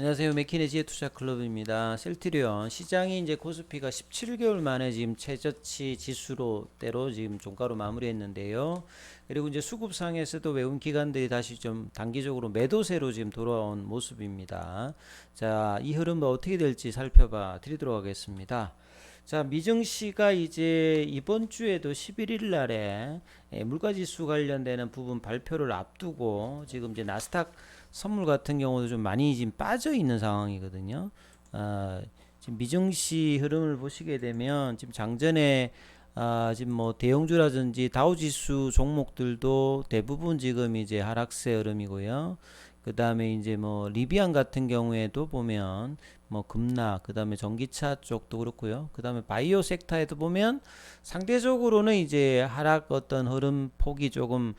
안녕하세요. 맥키네지의 투자클럽입니다. 셀트리온 시장이 이제 코스피가 17개월 만에 지금 최저치 지수로 때로 지금 종가로 마무리했는데요. 그리고 이제 수급상에서도 외국 기관들이 다시 좀 단기적으로 매도세로 지금 돌아온 모습입니다. 자, 이 흐름 어떻게 될지 살펴봐 드리도록 하겠습니다. 자, 미증시가 이제 이번 주에도 11일 날에 물가지수 관련되는 부분 발표를 앞두고 지금 이제 나스닥 선물 같은 경우도 좀 많이 지금 빠져 있는 상황이거든요. 지금 미증시 흐름을 보시게 되면 지금 장전에 지금 뭐 대형주라든지 다우지수 종목들도 대부분 지금 이제 하락세 흐름이고요. 그 다음에 이제 뭐 리비안 같은 경우에도 보면 뭐 급락, 그 다음에 전기차 쪽도 그렇고요. 그 다음에 바이오 섹터에도 보면 상대적으로는 이제 하락 어떤 흐름 폭이 조금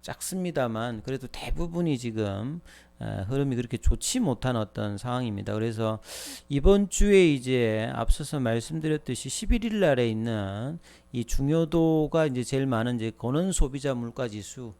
작습니다만 그래도 대부분이 지금 흐름이 그렇게 좋지 못한 어떤 상황입니다. 그래서 이번 주에 이제 앞서서 말씀드렸듯이 11일 날에 있는 이 중요도가 이제 제일 많은 이제 권원 소비자 물가 지수,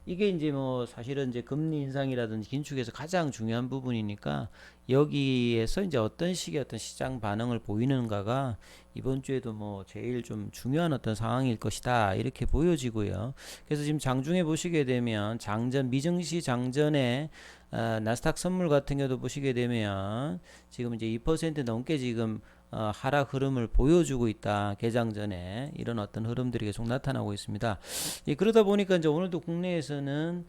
이게 이제 뭐 사실은 이제 금리 인상이라든지 긴축에서 가장 중요한 부분이니까 여기에서 이제 어떤 식의 어떤 시장 반응을 보이는가가 이번 주에도 뭐 제일 좀 중요한 어떤 상황일 것이다 이렇게 보여지고요. 그래서 지금 장중에 보시게 되면 장전 미증시 장전에 나스닥 선물 같은 경우도 보시게 되면 지금 이제 2% 넘게 지금 하락 흐름을 보여주고 있다. 개장 전에 이런 어떤 흐름들이 계속 나타나고 있습니다. 그러다 보니까 이제 오늘도 국내에서는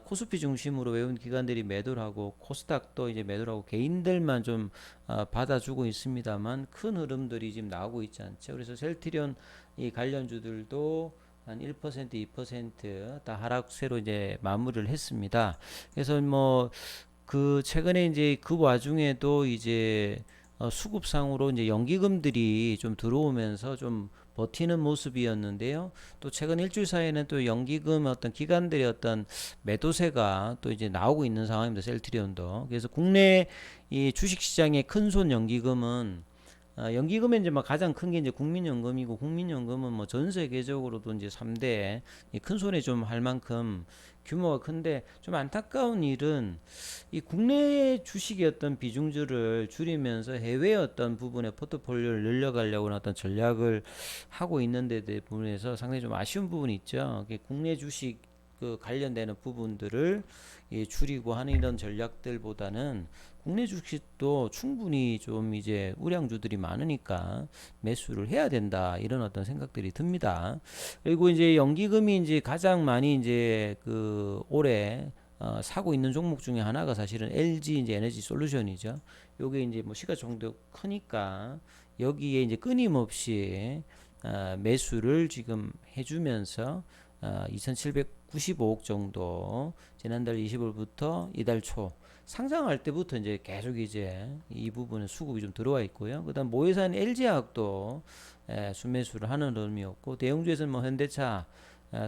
코스피 중심으로 외국 기관들이 매도를 하고 코스닥도 이제 매도를 하고 개인들만 좀 받아주고 있습니다만 큰 흐름들이 지금 나오고 있지 않죠. 그래서 셀트리온 이 관련주들도 한 1%, 2%다 하락세로 이제 마무리를 했습니다. 그래서 뭐 그 최근에 이제 그 와중에도 이제 수급상으로 이제 연기금들이 좀 들어오면서 좀 버티는 모습이었는데요. 또 최근 일주일 사이에는 또 연기금 어떤 기관들의 어떤 매도세가 또 이제 나오고 있는 상황입니다. 셀트리온도. 그래서 국내 이 주식시장의 큰손 연기금은 연기금의 이제 막 가장 큰 게 이제 국민연금이고 국민연금은 뭐 전 세계적으로도 이제 3대 큰 손에 좀 할 만큼 규모가 큰데 좀 안타까운 일은 이 국내 주식의 어떤 비중주를 줄이면서 해외 어떤 부분의 포트폴리오를 늘려가려고 하는 어떤 전략을 하고 있는 데 부분에서 상당히 좀 아쉬운 부분이 있죠. 국내 주식 그 관련되는 부분들을 줄이고 하는 이런 전략들보다는 국내 주식도 충분히 좀 이제 우량주들이 많으니까 매수를 해야 된다 이런 어떤 생각들이 듭니다. 그리고 이제 연기금이 이제 가장 많이 이제 그 올해 사고 있는 종목 중에 하나가 사실은 LG 이제 에너지 솔루션이죠. 요게 이제 뭐 시가총도 크니까 여기에 이제 끊임없이 매수를 지금 해주면서 2,795억 정도 지난달 20일부터 이달 초 상장할 때부터 이제 계속 이제 이 부분에 수급이 좀 들어와 있고요. 그다음 모회사인 LG화학도 순매수를 하는 흐름이었고 대형주에서는 뭐 현대차,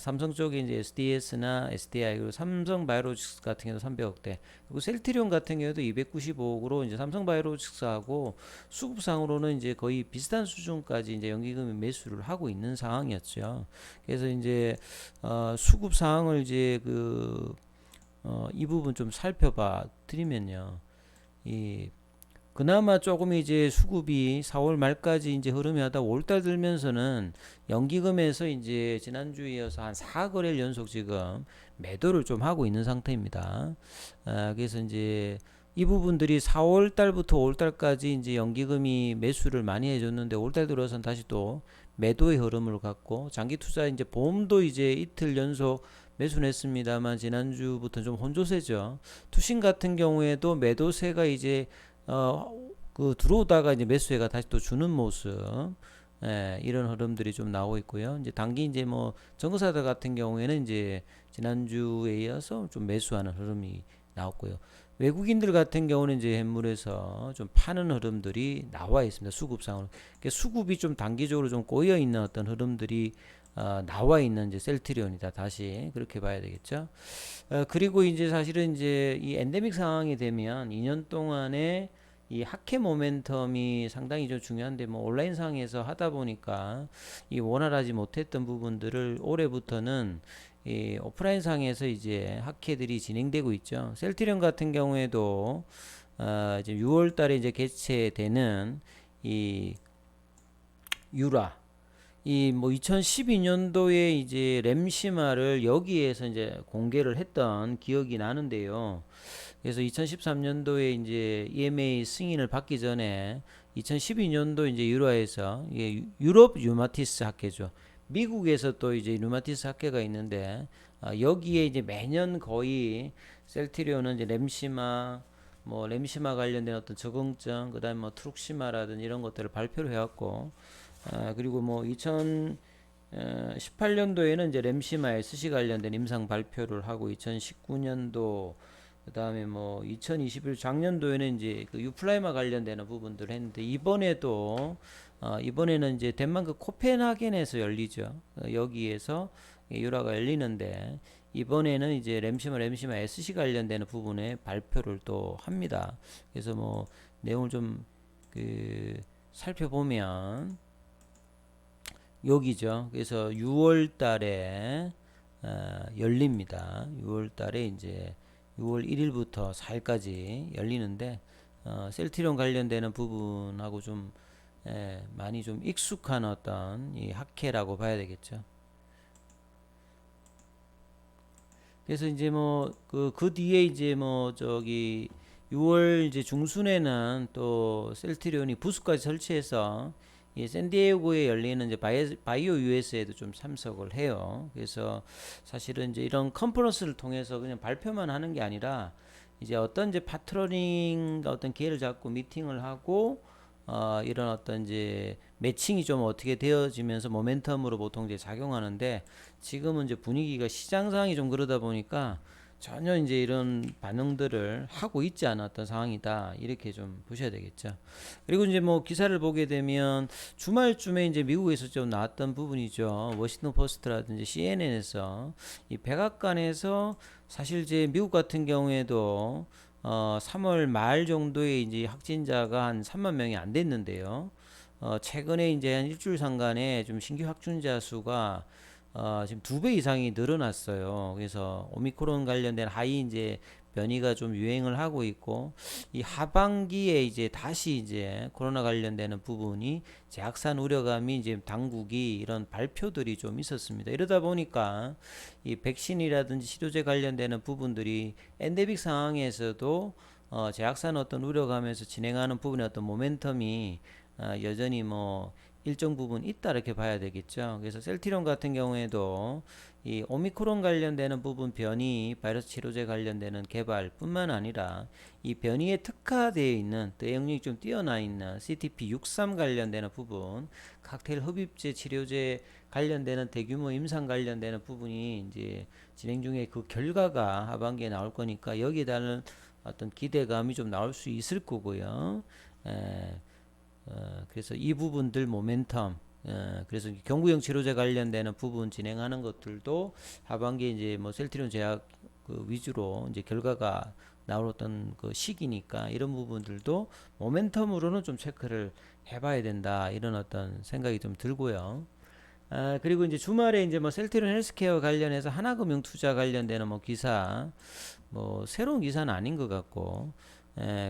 삼성 쪽에 이제 SDS나 SDI 그리고 삼성바이오로직스 같은 경우도 300억대 그리고 셀트리온 같은 경우도 295억으로 이제 삼성바이오로직스하고 수급상으로는 이제 거의 비슷한 수준까지 이제 연기금이 매수를 하고 있는 상황이었죠. 그래서 이제 수급 상황을 이제 이 부분 좀 살펴봐 드리면요. 이 그나마 조금 이제 수급이 4월 말까지 이제 흐름이 하다 5월달 들면서는 연기금에서 이제 지난주에 이어서 한 4거래일 연속 지금 매도를 좀 하고 있는 상태입니다. 그래서 이제 이 부분들이 4월 달부터 5월 달까지 이제 연기금이 매수를 많이 해줬는데 5월 달 들어서는 다시 또 매도의 흐름을 갖고 장기 투자 이제 보험도 이제 이틀 연속 매수했습니다만 지난주부터 좀 혼조세죠. 투신 같은 경우에도 매도세가 이제 들어오다가 이제 매수세가 다시 또 주는 모습, 이런 흐름들이 좀 나오고 있고요. 이제 단기 이제 뭐 정거사들 같은 경우에는 이제 지난주에 이어서 좀 매수하는 흐름이 나왔고요. 외국인들 같은 경우는 이제 현물에서 좀 파는 흐름들이 나와 있습니다. 수급상으로. 그러니까 수급이 좀 단기적으로 좀 꼬여 있는 어떤 흐름들이 나와 있는 이제 셀트리온이다. 다시 그렇게 봐야 되겠죠. 그리고 이제 사실은 이제 이 엔데믹 상황이 되면 2년 동안에 이 학회 모멘텀이 상당히 좀 중요한데 뭐 온라인상에서 하다 보니까 이 원활하지 못했던 부분들을 올해부터는 이 오프라인 상에서 이제 학회들이 진행되고 있죠. 셀트리온 같은 경우에도 이제 6월 달에 이제 개최되는 이 유라 이 뭐 2012년도에 이제 램시마를 여기에서 이제 공개를 했던 기억이 나는데요. 그래서 2013년도에 이제 EMA 승인을 받기 전에 2012년도 이제 유라에서 이게 유럽 류마티스 학회죠. 미국에서 또 이제 류마티스 학회가 있는데 여기에 이제 매년 거의 셀트리온은 이제 램시마 뭐 램시마 관련된 어떤 적응증 그다음에 뭐 트룩시마라든 이런 것들을 발표를 해왔고 그리고 뭐 2018년도에는 이제 램시마 SC 관련된 임상 발표를 하고 2019년도 그다음에 뭐 2021 작년도에는 이제 그 유플라이마 관련되는 부분들을 했는데 이번에는 이제 덴마크 코펜하겐에서 열리죠. 여기에서 유라가 열리는데 이번에는 이제 램시마 SC 관련되는 부분에 발표를 또 합니다. 그래서 뭐 내용을 좀 그 살펴보면 여기죠. 그래서 6월 달에 열립니다. 6월 달에 이제 6월 1일부터 4일까지 열리는데 셀트리온 관련되는 부분하고 좀 많이 좀 익숙한 어떤 이 학회라고 봐야 되겠죠. 그래서 이제 뭐 그 뒤에 이제 뭐 저기 6월 이제 중순에는 또 셀트리온이 부스까지 설치해서 이 샌디에고에 열리는 이제 바이오 US에도 좀 참석을 해요. 그래서 사실은 이제 이런 컨퍼런스를 통해서 그냥 발표만 하는 게 아니라 이제 어떤 이제 파트너링 어떤 기회를 잡고 미팅을 하고 이런 어떤 이제 매칭이 좀 어떻게 되어지면서 모멘텀으로 보통 이제 작용하는데 지금은 이제 분위기가 시장 상황이 좀 그러다 보니까 전혀 이제 이런 반응들을 하고 있지 않았던 상황이다. 이렇게 좀 보셔야 되겠죠. 그리고 이제 뭐 기사를 보게 되면 주말쯤에 이제 미국에서 좀 나왔던 부분이죠. 워싱턴 포스트라든지 CNN에서 이 백악관에서 사실 이제 미국 같은 경우에도 3월 말 정도에 이제 확진자가 한 3만 명이 안 됐는데요. 최근에 이제 한 일주일 상간에 좀 신규 확진자 수가 지금 2배 이상이 늘어났어요. 그래서 오미크론 관련된 하이 이제 변이가 좀 유행을 하고 있고 이 하반기에 이제 다시 이제 코로나 관련되는 부분이 재확산 우려감이 이제 당국이 이런 발표들이 좀 있었습니다. 이러다 보니까 이 백신이라든지 치료제 관련되는 부분들이 엔데믹 상황에서도 재확산 어떤 우려감에서 진행하는 부분의 어떤 모멘텀이 여전히 뭐 일정 부분 있다 이렇게 봐야 되겠죠. 그래서 셀트리온 같은 경우에도 이 오미크론 관련되는 부분 변이 바이러스 치료제 관련되는 개발뿐만 아니라 이 변이에 특화되어 있는 또 영역이 좀 뛰어나 있는 CTP63 관련되는 부분, 칵테일 흡입제 치료제 관련되는 대규모 임상 관련되는 부분이 이제 진행 중에 그 결과가 하반기에 나올 거니까 여기에 따른 어떤 기대감이 좀 나올 수 있을 거고요. 그래서 이 부분들 모멘텀 그래서 경구형 치료제 관련되는 부분 진행하는 것들도 하반기에 이제 뭐 셀트리온 제약 그 위주로 이제 결과가 나오던 그 시기니까 이런 부분들도 모멘텀으로는 좀 체크를 해봐야 된다 이런 어떤 생각이 좀 들고요. 그리고 이제 주말에 이제 뭐 셀트리온 헬스케어 관련해서 하나금융투자 관련되는 뭐 기사 뭐 새로운 기사는 아닌 것 같고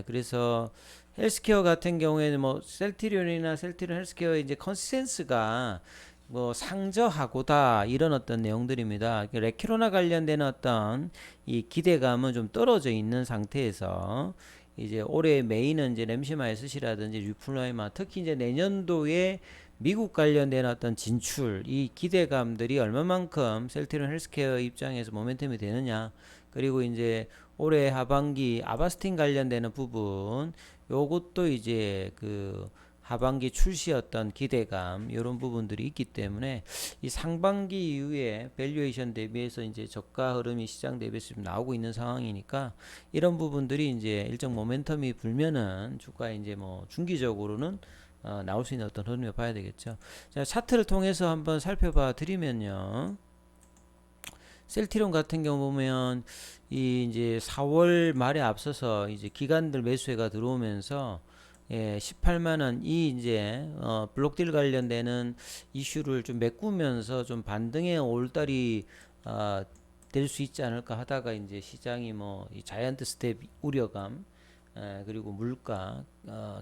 그래서 헬스케어 같은 경우에는 뭐 셀트리온이나 셀트리온 헬스케어의 이제 컨센스가 뭐 상저하고다 이런 어떤 내용들입니다. 레키로나 관련된 어떤 이 기대감은 좀 떨어져 있는 상태에서 이제 올해 메인은 이제 램시마 SC라든지 유플라이마 특히 이제 내년도에 미국 관련된 어떤 진출 이 기대감들이 얼마만큼 셀트리온 헬스케어 입장에서 모멘텀이 되느냐 그리고 이제 올해 하반기 아바스틴 관련되는 부분 요것도 이제 그 하반기 출시였던 기대감 이런 부분들이 있기 때문에 이 상반기 이후에 밸류에이션 대비해서 이제 저가 흐름이 시장 대비해서 좀 나오고 있는 상황이니까 이런 부분들이 이제 일정 모멘텀이 불면은 주가 이제 뭐 중기적으로는 나올 수 있는 어떤 흐름을 봐야 되겠죠. 자, 차트를 통해서 한번 살펴봐 드리면요. 셀트리온 같은 경우 보면 이 이제 4월 말에 앞서서 이제 기관들 매수회가 들어오면서 18만 원 이 이제 블록딜 관련되는 이슈를 좀 메꾸면서 좀 반등의 올달이 될 수 있지 않을까 하다가 이제 시장이 뭐 이 자이언트 스텝 우려감 그리고 물가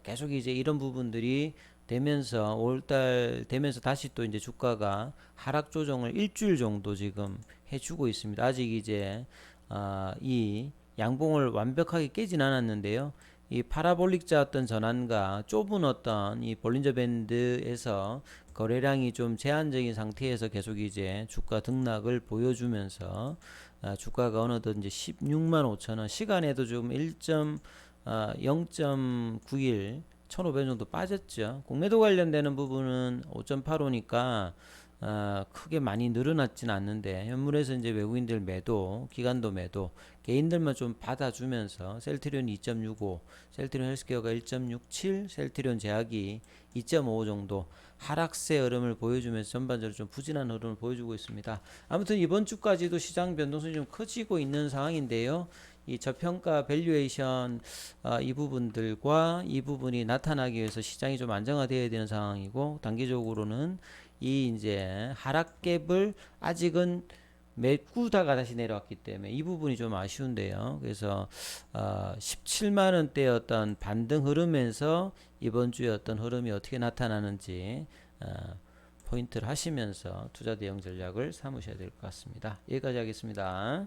계속 이제 이런 부분들이 되면서 5월달 되면서 다시 또 이제 주가가 하락 조정을 일주일 정도 지금 해주고 있습니다. 아직 이제 이 양봉을 완벽하게 깨진 않았는데요. 이 파라볼릭자 어떤 전환과 좁은 어떤 이 볼린저 밴드에서 거래량이 좀 제한적인 상태에서 계속 이제 주가 등락을 보여주면서 주가가 어느덧 이제 16만 5천 원 시간에도 좀 0.91 1,500 정도 빠졌죠. 공매도 관련되는 부분은 5.85니까 크게 많이 늘어났진 않는데 현물에서 이제 외국인들 매도, 기관도 매도, 개인들만 좀 받아주면서 셀트리온 2.65, 셀트리온 헬스케어가 1.67, 셀트리온 제약이 2.5 정도 하락세 흐름을 보여주면서 전반적으로 좀 부진한 흐름을 보여주고 있습니다. 아무튼 이번 주까지도 시장 변동성이 좀 커지고 있는 상황인데요. 이 저평가 밸류에이션 이 부분들과 이 부분이 나타나기 위해서 시장이 좀 안정화되어야 되는 상황이고 단기적으로는 이 이제 하락갭을 아직은 메꾸다가 다시 내려왔기 때문에 이 부분이 좀 아쉬운데요. 그래서 17만 원대 어떤 반등 흐르면서 이번 주에 어떤 흐름이 어떻게 나타나는지 포인트를 하시면서 투자 대응 전략을 삼으셔야 될 것 같습니다. 여기까지 하겠습니다.